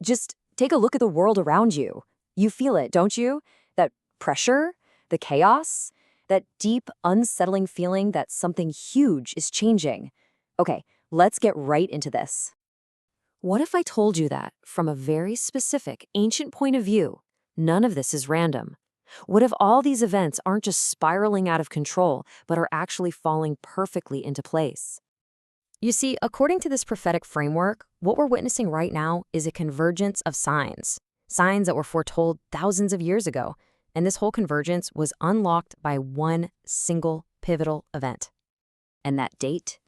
Just take a look at the world around you. You feel it, don't you? That pressure, the chaos, that deep, unsettling feeling that something huge is changing. Okay, let's get right into this. What if I told you that, from a very specific, ancient point of view, none of this is random? What if all these events aren't just spiraling out of control, but are actually falling perfectly into place? You see, according to this prophetic framework, what we're witnessing right now is a convergence of signs. Signs that were foretold thousands of years ago. And this whole convergence was unlocked by one single pivotal event. And that date?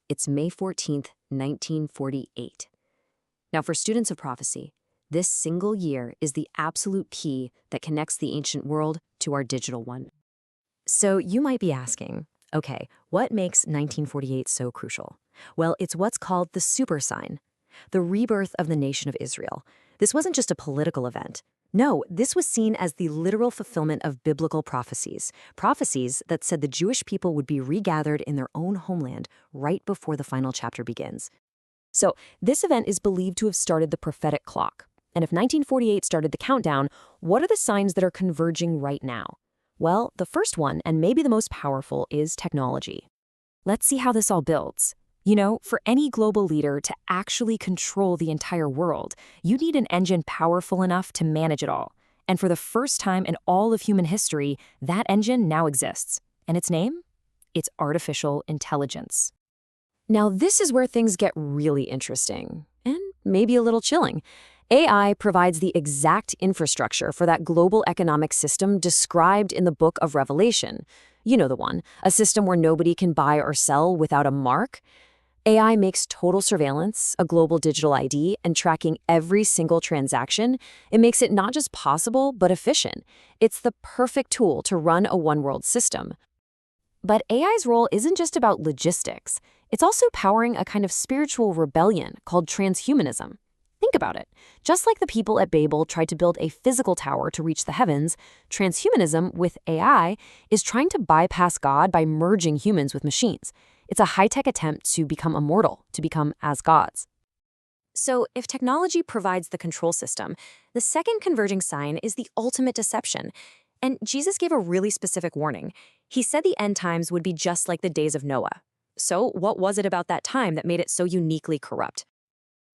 It's May 14th, 1948. Now, for students of prophecy, this single year is the absolute key that connects the ancient world to our digital one. So you might be asking, okay, what makes 1948 so crucial? Well, it's what's called the super sign, the rebirth of the nation of Israel. This wasn't just a political event. No, this was seen as the literal fulfillment of biblical prophecies, prophecies that said the Jewish people would be regathered in their own homeland right before the final chapter begins. So this event is believed to have started the prophetic clock. And if 1948 started the countdown, what are the signs that are converging right now? Well, the first one, and maybe the most powerful, is technology. Let's see how this all builds. You know, for any global leader to actually control the entire world, you need an engine powerful enough to manage it all. And for the first time in all of human history, that engine now exists. And its name? It's artificial intelligence. Now, this is where things get really interesting, and maybe a little chilling. AI provides the exact infrastructure for that global economic system described in the Book of Revelation. You know the one, a system where nobody can buy or sell without a mark. AI makes total surveillance, a global digital ID, and tracking every single transaction. It makes it not just possible, but efficient. It's the perfect tool to run a one-world system. But AI's role isn't just about logistics. It's also powering a kind of spiritual rebellion called transhumanism. Think about it. Just like the people at Babel tried to build a physical tower to reach the heavens, transhumanism with AI is trying to bypass God by merging humans with machines. It's a high-tech attempt to become immortal, to become as gods. So if technology provides the control system, the second converging sign is the ultimate deception. And Jesus gave a really specific warning. He said the end times would be just like the days of Noah. So what was it about that time that made it so uniquely corrupt?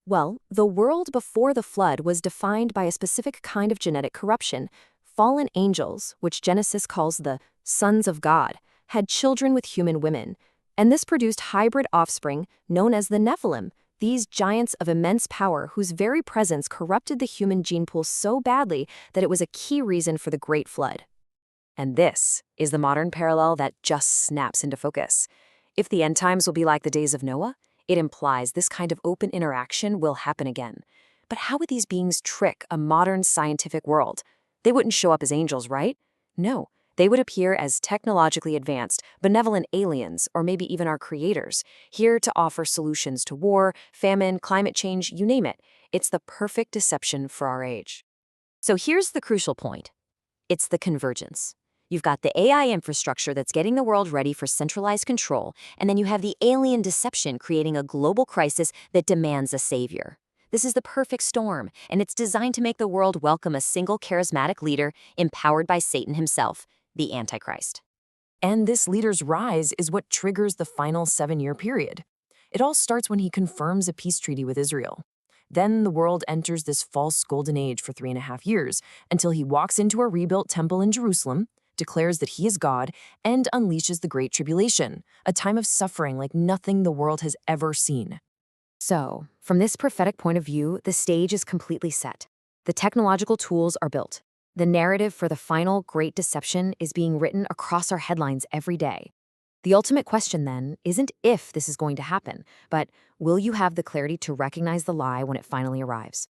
Well, the world before the flood was defined by a specific kind of genetic corruption. Fallen angels, which Genesis calls the sons of God, had children with human women. And this produced hybrid offspring known as the Nephilim, these giants of immense power whose very presence corrupted the human gene pool so badly that it was a key reason for the Great Flood. And this is the modern parallel that just snaps into focus. If the end times will be like the days of Noah, it implies this kind of open interaction will happen again. But how would these beings trick a modern scientific world? They wouldn't show up as angels, right? No. They would appear as technologically advanced, benevolent aliens, or maybe even our creators, here to offer solutions to war, famine, climate change, you name it. It's the perfect deception for our age. So here's the crucial point. It's the convergence. You've got the AI infrastructure that's getting the world ready for centralized control, and then you have the alien deception creating a global crisis that demands a savior. This is the perfect storm, and it's designed to make the world welcome a single charismatic leader empowered by Satan himself, the Antichrist. And this leader's rise is what triggers the final 7-year period. It all starts when he confirms a peace treaty with Israel. Then the world enters this false golden age for 3.5 years, until he walks into a rebuilt temple in Jerusalem, declares that he is God, and unleashes the Great Tribulation, a time of suffering like nothing the world has ever seen. So, from this prophetic point of view, the stage is completely set. The technological tools are built. The narrative for the final great deception is being written across our headlines every day. The ultimate question, then, isn't if this is going to happen, but will you have the clarity to recognize the lie when it finally arrives?